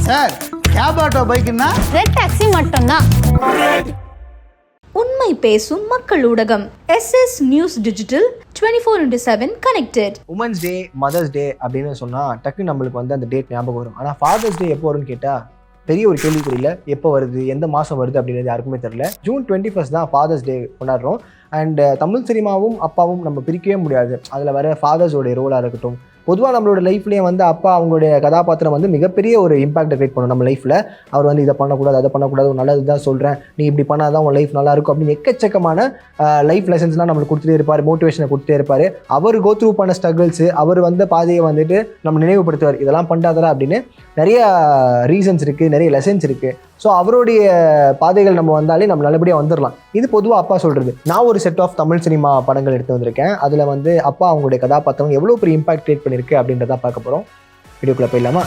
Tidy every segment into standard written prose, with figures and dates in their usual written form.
Sir cab auto பைக்குன்னா red taxi மட்டும்தான். உண்மை பேசும் மக்கள் ஊடகம் SS news digital 24/7 connected. Women's day, mother's day அப்படின்னு சொன்னால் டக்குன்னு நம்மளுக்கு வந்து அந்த டேட் ஞாபகம் வரும். ஆனால் ஃபாதர்ஸ் டே எப்போ வரும்னு கேட்டால் பெரிய ஒரு கேள்விக்குறியில் எப்போ வருது, எந்த மாதம் வருது அப்படின்றது யாருக்குமே தெரியல. June 21 தான் ஃபாதர்ஸ் டே கொண்டாடுறோம். அண்ட் தமிழ் சினிமாவும் அப்பாவும் நம்ம பிரிக்கவே முடியாது. அதில் வர ஃபாதர்ஸோடைய ரோலாக இருக்கட்டும், பொதுவாக நம்மளோட லைஃப்லேயே வந்து அப்பா அவங்களுடைய கதாபாத்திரம் வந்து மிகப்பெரிய ஒரு இம்பாக்டை கிரியேட் பண்ணும் நம்ம லைஃப்பில். அவர் வந்து இதை பண்ணக்கூடாது, அதை பண்ணக்கூடாது, ஒரு நல்லது தான் சொல்கிறேன், நீ இப்படி பண்ணாதான் உன் லைஃப் நல்லாயிருக்கும் அப்படின்னு எக்கச்சக்கமான லைஃப் லெசன்ஸ்லாம் நம்மளுக்கு கொடுத்துட்டே இருப்பார், மோட்டிவேஷனை கொடுத்துட்டே இருப்பார். அவர் கோ த்ரூ பண்ண ஸ்ட்ரகிள்ஸு, அவர் வந்த பாதையை வந்துட்டு நம்ம நினைவுபடுத்துவார், இதெல்லாம் பண்ணாதரா அப்படின்னு. நிறைய ரீசன்ஸ் இருக்குது, நிறைய லெசன்ஸ் இருக்குது. ஸோ அவருடைய பாதைகள் நம்ம வந்தாலே நம்ம நல்லபடியாக வந்துடலாம். இது பொதுவாக அப்பா சொல்கிறது. நான் ஒரு செட் ஆஃப் தமிழ் சினிமா படங்கள் எடுத்து வந்திருக்கேன். அதில் வந்து அப்பா அவங்களுடைய கதாபாத்திரம் எவ்வளோ பெரிய இம்பாக்ட் கிரியேட் பண்ணியிருக்கு அப்படின்றத பார்க்க போகிறோம். வீடியோக்குள்ளே போயிடலாமா?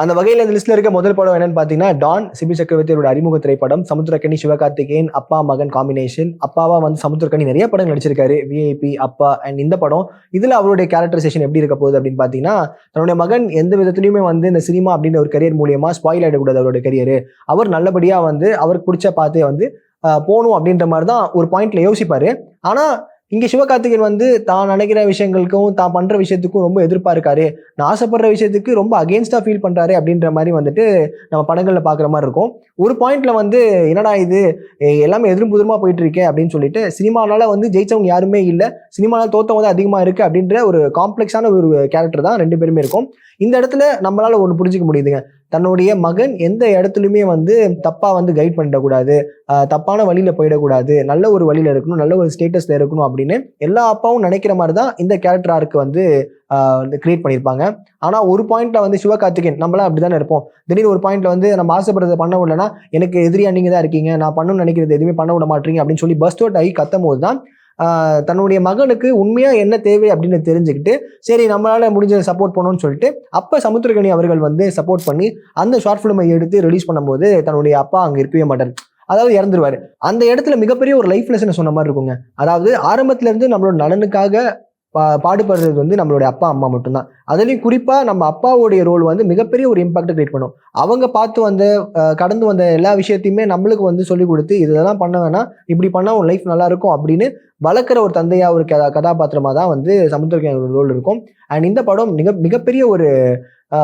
அந்த வகையில் இந்த லிஸ்ட்டில் இருக்க முதல் படம் என்னன்னு பார்த்தீங்கன்னா டான், சிபி சக்கரவர்த்தியோட அறிமுக திரைப்படம். சமுத்திரக்கனி, சிவகார்த்திகேயன், அப்பா மகன் காம்பினேஷன். அப்பாவா வந்து சமுத்திரக்கனி நிறைய படங்கள் நடிச்சிருக்காரு, VIP, அப்பா. அண்ட் இந்த படம் இதில் அவருடைய கேரக்டரைசேஷன் எப்படி இருக்க போகுது அப்படின்னு பார்த்தீங்கன்னா, தன்னுடைய மகன் எந்த விதத்துலையுமே வந்து இந்த சினிமா அப்படின்ற ஒரு கரியர் மூலியமா ஸ்பாயில் ஆகிடக்கூடாது அவருடைய கரியர். அவர் நல்லபடியாக வந்து அவருக்கு பிடிச்ச பார்த்தே வந்து போகணும் அப்படின்ற மாதிரி தான் ஒரு பாயிண்ட்ல யோசிப்பாரு. ஆனால் இங்கே சிவகார்த்திகேயன் வந்து தான் நினைக்கிற விஷயங்களுக்கும் தான் பண்ணுற விஷயத்துக்கும் ரொம்ப எதிர்பார்க்காரு, நான் ஆசைப்படுற விஷயத்துக்கு ரொம்ப அகேன்ஸ்டாக ஃபீல் பண்ணுறாரு அப்படின்ற மாதிரி வந்துட்டு நம்ம படங்களில் பார்க்குற மாதிரி இருக்கும். ஒரு பாயிண்ட்ல வந்து என்னடா இது எல்லாமே எதிரும் புதிரமாக போயிட்டு இருக்கே அப்படின்னு சொல்லிட்டு, சினிமானால வந்து ஜெயிச்சவங்க யாருமே இல்லை, சினிமாவில் தோத்தவங்க தான் அதிகமாக இருக்குது அப்படின்ற ஒரு காம்ப்ளெக்ஸான ஒரு கேரக்டர் தான் ரெண்டு பேருமே இருக்கும். இந்த இடத்துல நம்மளால ஒன்று புரிஞ்சிக்க முடியுதுங்க, தன்னுடைய மகன் எந்த இடத்துலையுமே வந்து தப்பாக வந்து கைட் பண்ணிடக்கூடாது, தப்பான வழியில் போயிடக்கூடாது, நல்ல ஒரு வழியில் இருக்கணும், நல்ல ஒரு ஸ்டேட்டஸில் இருக்கணும் அப்படின்னு எல்லா அப்பாவும் நினைக்கிற மாதிரி தான் இந்த கேரக்டர் ஆர்க்கு வந்து கிரியேட் பண்ணியிருப்பாங்க. ஆனால் ஒரு பாயிண்ட்ல வந்து சிவகார்த்திகேயன் நம்மளாம் அப்படி தானே இருப்போம். திடீர்னு ஒரு பாயிண்ட்ல வந்து நம்ம ஆசைப்படுறதை பண்ண விடலன்னா, எனக்கு எதிரியா நீங்கள் தான் இருக்கீங்க, நான் பண்ணணும்னு நினைக்கிறது எதுவுமே பண்ண விட மாட்டீங்க அப்படின்னு சொல்லி பஸ்ட் அவுட் ஆகி கத்தும் போது தான் தன்னுடைய மகனுக்கு உண்மையா என்ன தேவை அப்படின்னு தெரிஞ்சுக்கிட்டு, சரி நம்மளால முடிஞ்ச சப்போர்ட் பண்ணணும்னு சொல்லிட்டு அப்ப சமுத்திரக்கனி அவர்கள் வந்து சப்போர்ட் பண்ணி அந்த ஷார்ட் ஃபிலிமை எடுத்து ரிலீஸ் பண்ணும்போது தன்னுடைய அப்பா அங்க இருக்கவே மாட்டார், அதாவது இறந்துருவாரு. அந்த இடத்துல மிகப்பெரிய ஒரு லைஃப் லெசன் சொன்ன மாதிரி இருக்குங்க. அதாவது ஆரம்பத்துல இருந்து நம்மளோட நலனுக்காக பாடுபடுறது வந்து நம்மளுடைய அப்பா அம்மா மட்டும்தான். அதுலேயும் குறிப்பா நம்ம அப்பாவுடைய ரோல் வந்து மிகப்பெரிய ஒரு இம்பாக்ட் கிரியேட் பண்ணும். அவங்க பார்த்து வந்த கடந்து வந்த எல்லா விஷயத்தையுமே நம்மளுக்கு வந்து சொல்லி கொடுத்து, இதெல்லாம் பண்ண வேணாம், இப்படி பண்ணா உன் லைஃப் நல்லா இருக்கும் அப்படின்னு வளர்க்குற ஒரு தந்தையா ஒரு கதாபாத்திரமா தான் வந்து சமுத்திரக்கனி ரோல் இருக்கும். அண்ட் இந்த படம் மிகப்பெரிய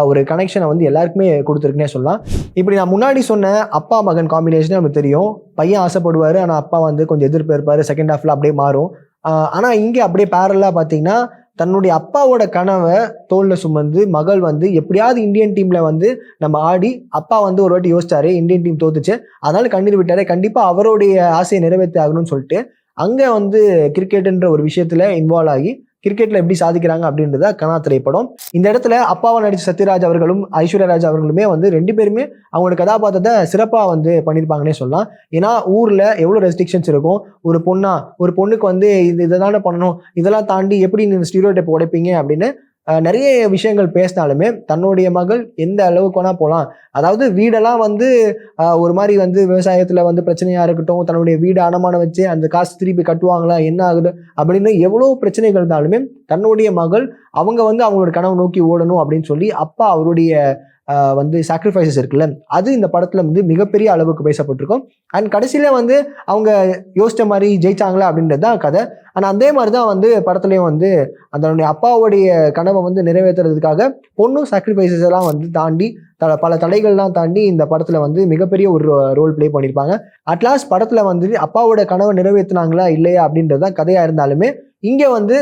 ஒரு கனெக்ஷனை வந்து எல்லாருக்குமே கொடுத்துருக்குன்னே சொல்லலாம். இப்படி நான் முன்னாடி சொன்ன அப்பா மகன் காம்பினேஷனே நமக்கு தெரியும். பையன் ஆசைப்படுவார், ஆனால் அப்பா வந்து கொஞ்சம் எதிர்ப்பு இருப்பார், செகண்ட் ஹாஃப்ல அப்படியே மாறும். ஆனால் இங்கே அப்படியே பேரலாக பார்த்தீங்கன்னா, தன்னுடைய அப்பாவோட கனவை தோளில் சுமந்து மகள் வந்து எப்படியாவது இந்தியன் டீமில் வந்து நம்ம ஆடி, அப்பா வந்து ஒரு வாட்டி யோசிச்சாரு, இந்தியன் டீம் தோத்துச்சு, அதனால கண்ணீர் விட்டாரு, கண்டிப்பாக அவருடைய ஆசையை நிறைவேற்றி ஆகணும்னு சொல்லிட்டு அங்கே வந்து கிரிக்கெட்டுன்ற ஒரு விஷயத்தில் இன்வால்வ் ஆகி கிரிக்கெட்ல எப்படி சாதிக்கிறாங்க அப்படின்றத கனா திரைப்படம். இந்த இடத்துல அப்பாவை நடிச்ச சத்யராஜ் அவர்களும் ஐஸ்வர்யராஜ் அவர்களுமே வந்து ரெண்டு பேருமே அவங்களோட கதாபாத்திரத்தை சிறப்பாக வந்து பண்ணியிருப்பாங்கன்னே சொல்லலாம். ஏன்னா ஊரில் எவ்வளோ ரெஸ்ட்ரிக்ஷன்ஸ் இருக்கும், ஒரு பொண்ணுக்கு வந்து இதை தானே பண்ணணும், இதெல்லாம் தாண்டி எப்படி இந்த ஸ்டீரியோடைப் உடைப்பீங்க அப்படின்னு நிறைய விஷயங்கள் பேசினாலுமே தன்னுடைய மகள் எந்த அளவுக்கு வேணா போகலாம். அதாவது வீடெல்லாம் வந்து ஒரு மாதிரி வந்து விவசாயத்தில் வந்து பிரச்சனையாக இருக்கட்டும், தன்னுடைய வீடு அடமானம் வச்சு அந்த காசு திருப்பி கட்டுவாங்களா, என்ன ஆகுது அப்படின்னு எவ்வளோ பிரச்சனைகள் இருந்தாலுமே தன்னுடைய மகள் அவங்க வந்து அவங்களோட கனவு நோக்கி ஓடணும் அப்படின்னு சொல்லி அப்பா அவருடைய வந்து சாக்ரிஃபைசஸ் இருக்குல்ல, அது இந்த படத்துல வந்து மிகப்பெரிய அளவுக்கு பேசப்பட்டிருக்கும். அண்ட் கடைசியில வந்து அவங்க யோசிச்ச மாதிரி ஜெயிச்சாங்களா அப்படின்றது தான் கதை. ஆனால் அதே மாதிரி தான் வந்து படத்துலையும் வந்து அதனுடைய அப்பாவுடைய கனவை வந்து நிறைவேற்றுறதுக்காக பொண்ணும் சாக்ரிஃபைசஸ் எல்லாம் வந்து தாண்டி பல தடைகள்லாம் தாண்டி இந்த படத்துல வந்து மிகப்பெரிய ஒரு ரோல் பிளே பண்ணியிருப்பாங்க. அட்லாஸ்ட் படத்துல வந்து அப்பாவோட கனவை நிறைவேற்றினாங்களா இல்லையா அப்படின்றது தான் கதையா இருந்தாலுமே, இங்க வந்து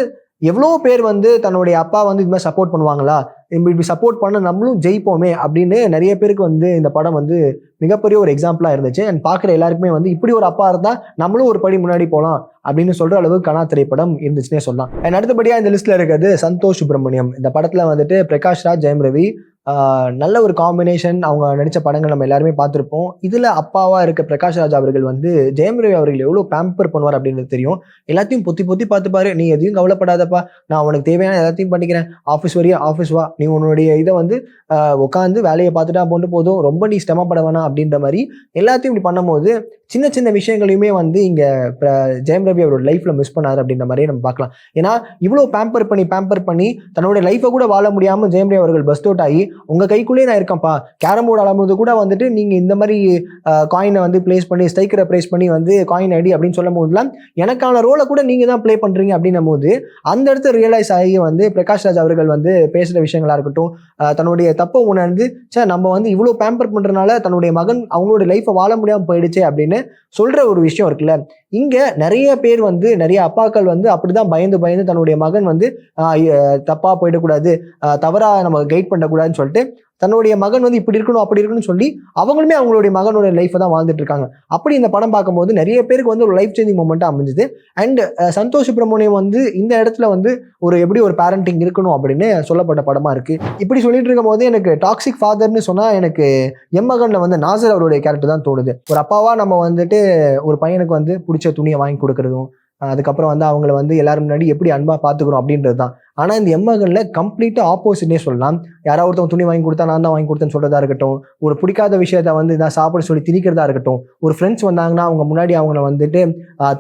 எவ்வளோ பேர் வந்து தன்னுடைய அப்பா வந்து இது மாதிரி சப்போர்ட் பண்ணுவாங்களா, இப்படி சப்போர்ட் பண்ண நம்மளும் ஜெயிப்போமே அப்படின்னு நிறைய பேருக்கு வந்து இந்த படம் வந்து மிகப்பெரிய ஒரு எக்ஸாம்பிளா இருந்துச்சு. அண்ட் பார்க்குற எல்லாருக்குமே வந்து இப்படி ஒரு அப்பா இருந்தா நம்மளும் ஒரு படி முன்னாடி போகலாம் அப்படின்னு சொல்ற அளவுக்கு கனா திரைப்படம் இருந்துச்சுன்னே சொல்லலாம். அண்ட் அடுத்தபடியா இந்த லிஸ்ட்ல இருக்கிறது சந்தோஷ் சுப்ரமணியம். இந்த படத்துல வந்துட்டு பிரகாஷ் ராஜ், ஜெயம் ரவி, நல்ல ஒரு காம்பினேஷன். அவங்க நடித்த படங்கள் நம்ம எல்லாருமே பார்த்துருப்போம். இதில் அப்பாவாக இருக்க பிரகாஷ் ராஜ் அவர்கள் வந்து ஜெயம் ரவி அவர்கள் எவ்வளோ பேம்பர் பண்ணுவார் அப்படின்றது தெரியும். எல்லாத்தையும் பொத்தி பொத்தி பார்த்துப்பாரு. நீ எதையும் கவலைப்படாதப்பா, நான் உனக்கு தேவையான எல்லாத்தையும் பண்ணிக்கிறேன், ஆஃபீஸ் வரியா ஆஃபீஸ் வா, நீ உன்னுடைய இதை வந்து உட்காந்து வேலையை பார்த்துட்டா போட்டு போதும், ரொம்ப நீ சிரமப்பட வேணாம் அப்படின்ற மாதிரி எல்லாத்தையும் இப்படி பண்ணும்போது சின்ன சின்ன விஷயங்களையுமே வந்து இங்கே ஜெயம் ரவி அவரோட லைஃப்பில் மிஸ் பண்ணார் அப்படின்ற மாதிரியே நம்ம பார்க்கலாம். ஏன்னா இவ்வளோ பேம்பர் பண்ணி தன்னோட லைஃப்பை கூட வாழ முடியாமல் ஜெயம் ரவி அவர்கள் பஸ்ட் அவுட் ஆகி, உங்கள் கைக்குள்ளேயே நான் இருக்கேன்ப்பா, கேரம் போர்டு ஆடும்போது கூட வந்துட்டு நீங்கள் இந்த மாதிரி காயினை வந்து பிளேஸ் பண்ணி ஸ்ட்ரைக்கரை ப்ளேஸ் பண்ணி வந்து காயின் அடி அப்படின்னு சொல்லும் போதுலாம் எனக்கான ரோலை கூட நீங்கள் தான் ப்ளே பண்ணுறீங்க அப்படின்னும் போது அந்த இடத்துல ரியலைஸ் ஆகி வந்து பிரகாஷ் ராஜ் அவர்கள் வந்து பேசுகிற விஷயங்களாக இருக்கட்டும், தன்னுடைய தப்பை உணர்ந்து சார் நம்ம வந்து இவ்வளோ பேம்பர் பண்ணுறதுனால தன்னுடைய மகன் அவங்களோட லைஃப்பை வாழ முடியாமல் போயிடுச்சு அப்படின்னு சொல்கிற ஒரு விஷயம் இருக்குல்ல. இங்கே நிறைய பேர் வந்து நிறைய அப்பாக்கள் வந்து அப்படிதான் பயந்து தன்னுடைய மகன் வந்து தப்பாக போயிடக்கூடாது, தவறாக நம்ம கைட் பண்ணக்கூடாதுன்னு சொல்லிட்டு தன்னுடைய மகன் வந்து இப்படி இருக்கணும் அப்படி இருக்கணும்னு சொல்லி அவங்களுமே அவங்களுடைய மகனோட லைஃப்பை தான் வாழ்ந்துட்டு இருக்காங்க. அப்படி இந்த படம் பார்க்கும்போது நிறைய பேருக்கு வந்து ஒரு லைஃப் சேஞ்சிங் மொமெண்ட்டாக அமைஞ்சுது. அண்ட் சந்தோஷ் சுப்ரமணியம் வந்து இந்த இடத்துல வந்து எப்படி ஒரு பேரண்டிங் இருக்கணும் அப்படின்னு சொல்லப்பட்ட படமா இருக்கு. இப்படி சொல்லிட்டு இருக்கும் போது எனக்கு டாக்ஸிக் ஃபாதர்னு சொன்னா எனக்கு எம்மகன்ல வந்து நாசர் அவருடைய கேரக்டர் தான் தோணுது. ஒரு அப்பாவா நம்ம வந்துட்டு ஒரு பையனுக்கு வந்து பிடிச்ச துணியை வாங்கி கொடுக்கறதும், அதுக்கப்புறம் வந்து அவங்கள வந்து எல்லாரும் முன்னாடி எப்படி அன்பா பார்த்துக்கிறோம் அப்படின்றது தான். ஆனால் இந்த எம்மகன்ல கம்ப்ளீட்டா ஆப்போசிட்னே சொல்லலாம். யாராவது ஒருத்தவங்க துணி வாங்கி கொடுத்தா நான் தான் வாங்கி கொடுத்தேன்னு சொல்றதா இருக்கட்டும், ஒரு பிடிக்காத விஷயத்த வந்து நான் சாப்பிட சொல்லி திணிக்கிறதா இருக்கட்டும், ஒரு ஃப்ரெண்ட்ஸ் வந்தாங்கன்னா அவங்க முன்னாடி அவங்கள வந்துட்டு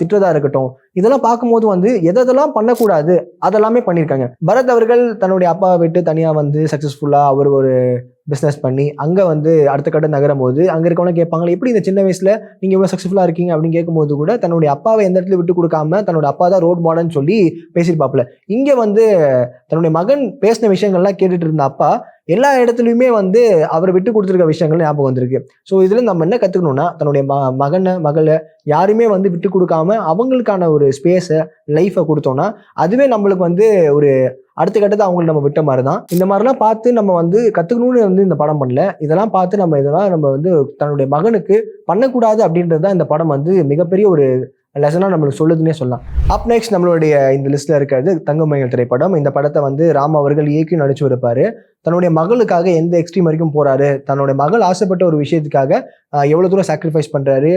திட்டுறதா இருக்கட்டும், இதெல்லாம் பார்க்கும்போது வந்து எதெல்லாம் பண்ணக்கூடாது அதெல்லாமே பண்ணியிருக்காங்க. பரத் அவர்கள் தன்னுடைய அப்பாவை விட்டு தனியாக வந்து சக்ஸஸ்ஃபுல்லாக அவர் ஒரு பிஸ்னஸ் பண்ணி அங்கே வந்து அடுத்த கட்ட நகரும் போது அங்கே இருக்கவங்க கேட்பாங்க, எப்படி இந்த சின்ன வயசில் நீங்கள் இவ்வளோ சக்ஸஸ்ஃபுல்லாக இருக்கீங்க அப்படின்னு கேட்கும்போது கூட தன்னுடைய அப்பாவை எந்த இடத்துல விட்டு கொடுக்காம தன்னோட அப்பா தான் ரோட் மாடல்னு சொல்லி பேசியிருப்பாப்புல. இங்கே வந்து தன்னுடைய மகன் பேசின விஷயங்கள்லாம் கேட்டுட்டு இருந்த அப்பா எல்லா இடத்துலையுமே வந்து அவரை விட்டு கொடுத்துருக்க விஷயங்கள் ஞாபகம் வந்திருக்கு. ஸோ இதில் நம்ம என்ன கற்றுக்கணும்னா, தன்னுடைய மகளை யாருமே வந்து விட்டு கொடுக்காம அவங்களுக்கான ஒரு ஸ்பேஸை லைஃப்பை கொடுத்தோம்னா அதுவே நம்மளுக்கு வந்து ஒரு அடுத்த கட்டத்தை அவங்களுக்கு நம்ம விட்ட மாதிரி தான். இந்த மாதிரிலாம் பார்த்து நம்ம வந்து கற்றுக்கணும்னு வந்து இந்த படம் பண்ணல, இதெல்லாம் பார்த்து நம்ம வந்து தன்னுடைய மகனுக்கு பண்ணக்கூடாது அப்படின்றது தான் இந்த படம் வந்து மிகப்பெரிய ஒரு லெசனாக நம்மளுக்கு சொல்லுதுன்னே சொல்லலாம். அப் நெக்ஸ்ட் நம்மளுடைய இந்த லிஸ்ட்டில் இருக்கிறது தங்கமயில் திரைப்படம். இந்த படத்தை வந்து ராம் அவர்கள் இயக்கி நடிச்சு இருப்பார். தன்னுடைய மகளுக்காக எந்த எக்ஸ்ட்ரீம் வரைக்கும் போகிறாரு, தன்னுடைய மகள் ஆசைப்பட்ட ஒரு விஷயத்துக்காக எவ்வளோ தூரம் சாக்ரிஃபைஸ் பண்ணுறாரு,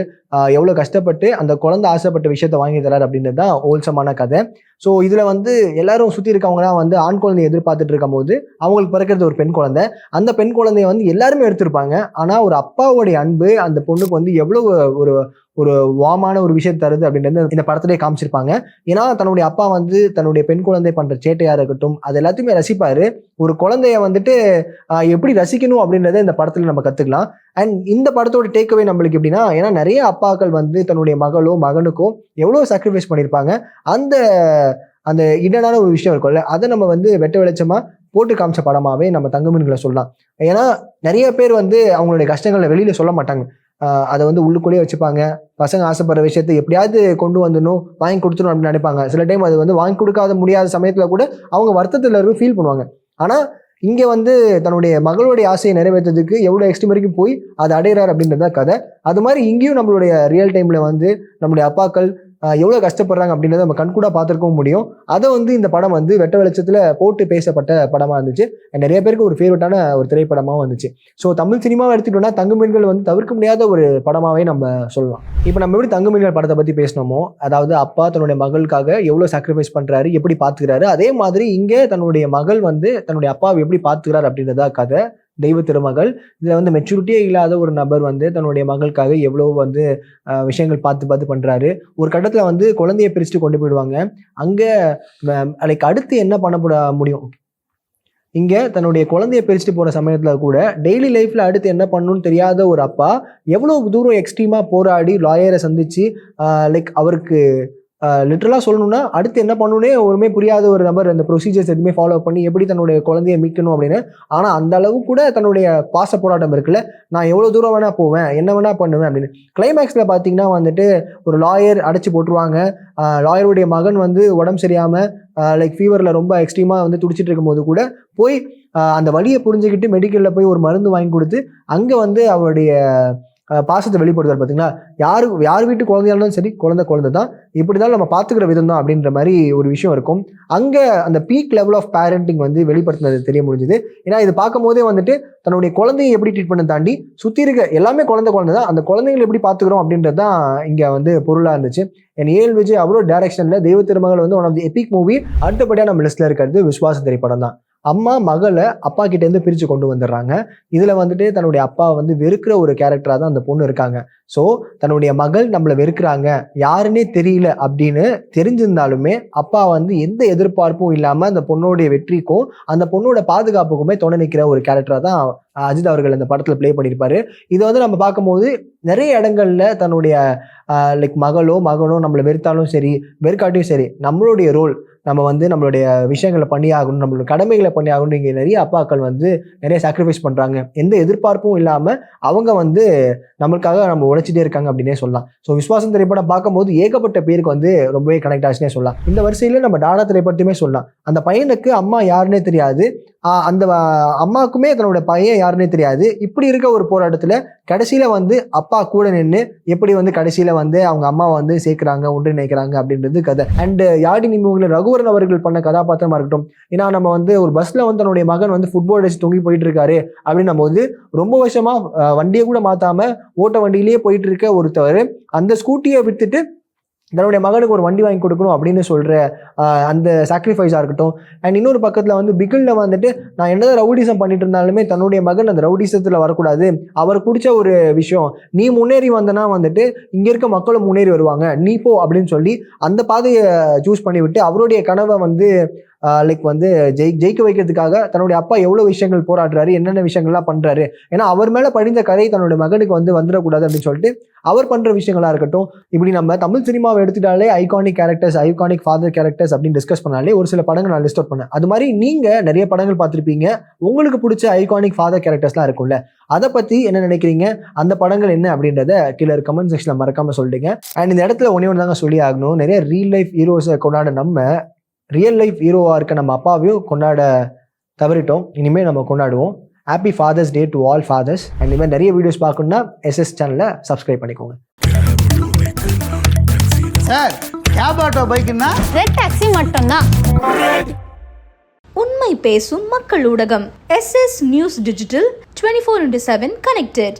எவ்வளோ கஷ்டப்பட்டு அந்த குழந்தை ஆசைப்பட்ட விஷயத்த வாங்கி தராரு அப்படின்றது தான் ஹோல்சமான கதை. ஸோ இதில் வந்து எல்லாரும் சுற்றி இருக்கவங்கலாம் வந்து ஆண் குழந்தையை எதிர்பார்த்துட்டு இருக்கும் போது அவங்களுக்கு பிறக்கிறது ஒரு பெண் குழந்தை. அந்த பெண் குழந்தைய வந்து எல்லாருமே எடுத்திருப்பாங்க. ஆனால் ஒரு அப்பாவுடைய அன்பு அந்த பொண்ணுக்கு வந்து எவ்வளோ ஒரு வாமான ஒரு விஷயம் தருது அப்படின்றது இந்த படத்திலே காமிச்சிருப்பாங்க. ஏன்னா தன்னுடைய அப்பா வந்து தன்னுடைய பெண் குழந்தை பண்ற சேட்டையா இருக்கட்டும் அது எல்லாத்தையுமே ரசிப்பாரு. ஒரு குழந்தைய வந்துட்டு எப்படி ரசிக்கணும் அப்படின்றத இந்த படத்துல நம்ம கத்துக்கலாம். அண்ட் இந்த படத்தோட டேக்அவே நம்மளுக்கு எப்படின்னா, ஏன்னா நிறைய அப்பாக்கள் வந்து தன்னுடைய மகளோ மகனுக்கோ எவ்வளவு சாக்ரிஃபைஸ் பண்ணியிருப்பாங்க, அந்த இடனான ஒரு விஷயம் இருக்கும்ல, அதை நம்ம வந்து வெட்ட வெளிச்சமா போட்டு காமிச்ச படமாவே நம்ம தங்கமீன்களை சொல்லலாம். ஏன்னா நிறைய பேர் வந்து அவங்களுடைய கஷ்டங்களை வெளியில சொல்ல மாட்டாங்க, அதை வந்து உள்ளுக்குள்ளேயே வச்சுப்பாங்க. பசங்க ஆசைப்படுற விஷயத்தை எப்படியாவது கொண்டு வந்துடணும், வாங்கி கொடுத்துடணும் அப்படின்னு நினைப்பாங்க. சில டைம் அது வந்து வாங்கி கொடுக்காத முடியாத சமயத்துல கூட அவங்க வருத்தத்துல ஃபீல் பண்ணுவாங்க. ஆனா இங்க வந்து தன்னுடைய மகளுடைய ஆசையை நிறைவேற்றதுக்கு எவ்வளவு எக்ஸ்ட்ரீம் வரைக்கும் போய் அதை அடையிறாரு அப்படின்றத கதை. அது மாதிரி இங்கேயும் நம்மளுடைய ரியல் டைம்ல வந்து நம்மளுடைய அப்பாக்கள் எவ்வளோ கஷ்டப்படுறாங்க அப்படின்றத நம்ம கண்கூட பார்த்துருக்கவும் முடியும். அதை வந்து இந்த படம் வந்து வெட்ட வெளிச்சத்தில் போட்டு பேசப்பட்ட படமாக இருந்துச்சு. நிறைய பேருக்கு ஒரு ஃபேவரட்டான ஒரு திரைப்படமாகவும் வந்துச்சு. ஸோ தமிழ் சினிமாவை எடுத்துக்கிட்டோம்னா தங்கமீன்கள் வந்து தவிர்க்க முடியாத ஒரு படமாகவே நம்ம சொல்லலாம். இப்போ நம்ம எப்படி தங்கமீன்கள் படத்தை பற்றி பேசினோமோ, அதாவது அப்பா தன்னுடைய மகளுக்காக எவ்வளோ சாக்ரிஃபைஸ் பண்ணுறாரு, எப்படி பார்த்துக்கிறாரு, அதே மாதிரி இங்கே தன்னுடைய மகள் வந்து தன்னுடைய அப்பாவை எப்படி பார்த்துக்கிறாரு அப்படின்றதா கதை. தெய்வ திருமகள். இதில் வந்து மெச்சூரிட்டியே இல்லாத ஒரு நபர் வந்து தன்னுடைய மகளுக்காக எவ்வளோ வந்து விஷயங்கள் பார்த்து பண்ணுறாரு. ஒரு கட்டத்தில் வந்து குழந்தைய பிரிச்சுட்டு கொண்டு போயிடுவாங்க. அங்கே லைக் அடுத்து என்ன பண்ண முடியும், இங்கே தன்னுடைய குழந்தைய பிரிச்சுட்டு போகிற சமயத்தில் கூட டெய்லி லைஃப்பில் அடுத்து என்ன பண்ணணும்னு தெரியாத ஒரு அப்பா எவ்வளோ தூரம் எக்ஸ்ட்ரீமாக போராடி லாயரை சந்திச்சு லைக் அவருக்கு லிட்டரலாக சொல்லணும்னா அடுத்து என்ன பண்ணணுன்னே ஒருமே புரியாத ஒரு நபர் அந்த ப்ரொசீஜர்ஸ் எதுவுமே ஃபாலோ பண்ணி எப்படி தன்னுடைய குழந்தைய மீட்கணும் அப்படின்னு. ஆனால் அந்த அளவு கூட தன்னுடைய பாச போராட்டம் இருக்குல்ல, நான் எவ்வளோ தூரம் வேணா போவேன், என்ன வேணா பண்ணுவேன் அப்படின்னு. கிளைமேக்ஸில் பார்த்தீங்கன்னா வந்துட்டு ஒரு லாயர் அடைச்சி போட்டுருவாங்க. லாயருடைய மகன் வந்து உடம்பு சரியாமல் லைக் ஃபீவரில் ரொம்ப எக்ஸ்ட்ரீமாக வந்து துடிச்சிட்டு இருக்கும்போது கூட போய் அந்த வலியை புரிஞ்சுக்கிட்டு மெடிக்கலில் போய் ஒரு மருந்து வாங்கி கொடுத்து அங்கே வந்து அவருடைய பாசத்தை வெளிப்படுத்துவார் பார்த்தீங்களா. யார் வீட்டு குழந்தையா இருந்தாலும் சரி, குழந்தை தான், இப்படி தான் நம்ம பார்த்துக்கிற விதம் தான் அப்படின்ற மாதிரி ஒரு விஷயம் இருக்கும். அங்கே அந்த பீக் லெவல் ஆஃப் பேரண்டிங் வந்து வெளிப்படுத்தினது தெரிய முடிஞ்சுது. ஏன்னா இது பார்க்கும் போதே வந்துட்டு தன்னுடைய குழந்தையை எப்படி ட்ரீட் பண்ண தாண்டி சுற்றி இருக்க எல்லாமே குழந்தை தான், அந்த குழந்தைங்களை எப்படி பார்த்துக்கிறோம் அப்படின்றது தான் இங்கே வந்து பொருளாக இருந்துச்சு. என் ஏஎல் விஜய் அவரோட டைரக்ஷனில் தெய்வ திருமகள் வந்து one of the epic movie. அடுத்தபடியாக நம்ம லிஸ்ட்டில் இருக்கிறது விஸ்வாச திரைப்படம் தான். அம்மா மகளை அப்பா கிட்டேருந்து பிரித்து கொண்டு வந்துடுறாங்க. இதில் வந்துட்டு தன்னுடைய அப்பா வந்து வெறுக்கிற ஒரு கேரக்டராக தான் அந்த பொண்ணு இருக்காங்க. ஸோ தன்னுடைய மகள் நம்மளை வெறுக்கிறாங்க, யாருன்னே தெரியல அப்படின்னு தெரிஞ்சிருந்தாலுமே அப்பா வந்து எந்த எதிர்பார்ப்பும் இல்லாமல் அந்த பொண்ணோடைய வெற்றிக்கும் அந்த பொண்ணோட பாதுகாப்புக்குமே துணை நிற்கிற ஒரு கேரக்டராக தான் அஜித் அவர்கள் அந்த படத்தில் ப்ளே பண்ணியிருப்பாரு. இதை வந்து நம்ம பார்க்கும்போது நிறைய இடங்கள்ல தன்னுடைய லைக் மகனோ நம்மளை வெறுத்தாலும் சரி வெறுக்காட்டியும் சரி, நம்மளுடைய ரோல் நம்ம வந்து நம்மளுடைய விஷயங்களை பண்ணியாகணும், நம்மளோட கடமைகளை பண்ணியாகணும். இங்கே நிறைய அப்பாக்கள் வந்து நிறைய சாக்ரிஃபைஸ் பண்ணுறாங்க, எந்த எதிர்பார்ப்பும் இல்லாமல் அவங்க வந்து நம்மளுக்காக நம்ம உழைச்சிட்டே இருக்காங்க அப்படின்னே சொல்லலாம். ஸோ விஸ்வாசம் திரைப்படம் பார்க்கும்போது ஏகப்பட்ட பேருக்கு வந்து ரொம்பவே கனெக்ட் ஆச்சுன்னே சொல்லலாம். இந்த வரிசையில் நம்ம டாடா திரைப்படத்தையுமே சொல்லலாம். அந்த பையனுக்கு அம்மா யாருன்னே தெரியாது, அந்த அம்மாவுக்குமே தன்னோட பையன் யாருன்னே தெரியாது. இப்படி இருக்க ஒரு போராட்டத்தில் கடைசியில் வந்து அப்பா கூட நின்று எப்படி வந்து கடைசியில் வந்து அவங்க அம்மாவை வந்து சேர்க்குறாங்க, ஒன்றிணைக்கிறாங்க அப்படின்றது கதை. அண்ட் யாடி நிமிடங்களில் ரகுவரன் அவர்கள் பண்ண கதாபாத்திரமா இருக்கட்டும். ஏன்னா நம்ம வந்து ஒரு பஸ்ல வந்து தன்னுடைய மகன் வந்து ஃபுட்பால் அடிச்சு தொங்கி போயிட்டு இருக்காரு அப்படின்னும் போது ரொம்ப வருஷமா வண்டியை கூட மாத்தாம ஓட்ட வண்டியிலேயே போயிட்டு இருக்க ஒருத்தவர் அந்த ஸ்கூட்டியை விட்டுட்டு தன்னுடைய மகனுக்கு ஒரு வண்டி வாங்கி கொடுக்கணும் அப்படின்னு சொல்கிற அந்த சாக்ரிஃபைஸாக இருக்கட்டும். அண்ட் இன்னொரு பக்கத்தில் வந்து பிகில்ல வந்துட்டு நான் என்னதான் ரவுடிசம் பண்ணிட்டு இருந்தாலுமே தன்னுடைய மகன் அந்த ரவுடிசத்தில் வரக்கூடாது, அவருக்கு பிடிச்ச ஒரு விஷயம், நீ முன்னேறி வந்தனா வந்துட்டு இங்கே இருக்க மக்களும் முன்னேறி வருவாங்க, நீ போ அப்படின்னு சொல்லி அந்த பாதையை சூஸ் பண்ணி விட்டு அவருடைய கனவை வந்து லைக் வந்து ஜெயிக்க வைக்கிறதுக்காக தன்னுடைய அப்பா எவ்வளோ விஷயங்கள் போராடுறாரு, என்னென்ன விஷயங்கள்லாம் பண்ணுறாரு, ஏன்னா அவர் மேலே படிந்த கதை தன்னுடைய மகனுக்கு வந்து வந்துடக்கூடாது அப்படின்னு சொல்லிட்டு அவர் பண்ணுற விஷயங்களாக இருக்கட்டும். இப்படி நம்ம தமிழ் சினிமாவை எடுத்துட்டாலே iconic characters, iconic father characters அப்படின்னு டிஸ்கஸ் பண்ணாலே ஒரு சில படங்கள் நான் லிஸ்ட் அவுட் பண்ணேன். அது மாதிரி நீங்கள் நிறைய படங்கள் பார்த்துருப்பீங்க, உங்களுக்கு பிடிச்ச ஐகானிக் ஃபாதர் கேரக்டர்ஸ்லாம் இருக்கும்ல, அதை பற்றி என்ன நினைக்கிறீங்க, அந்த படங்கள் என்ன அப்படின்றத கீழே கமெண்ட் செக்ஷனில் மறக்காமல் சொல்லிடுங்க. அண்ட் இந்த இடத்துல ஒன்றே தாங்க சொல்லி ஆகணும், நிறைய ரியல் லைஃப் ஹீரோஸை கொண்டாட நம்ம ரியல் லைஃப் ஹீரோவாக இருக்க நம்ம அப்பாவையும் கொண்டாட தவறிட்டோம். இனிமேல் நம்ம கொண்டாடுவோம். Happy father's day to all fathers. And இனிமேல் நிறைய வீடியோஸ் பார்க்கணுன்னா SS சேனலை சப்ஸ்கிரைப் பண்ணிக்கோங்க. சார் கேப் ஆட்டோ பைக்குன்னா ரெட் டாக்ஸி மட்டும்தான். உண்மை பேசும் மக்கள் ஊடகம் SS நியூஸ் டிஜிட்டல் 24/7 கனெக்டட்.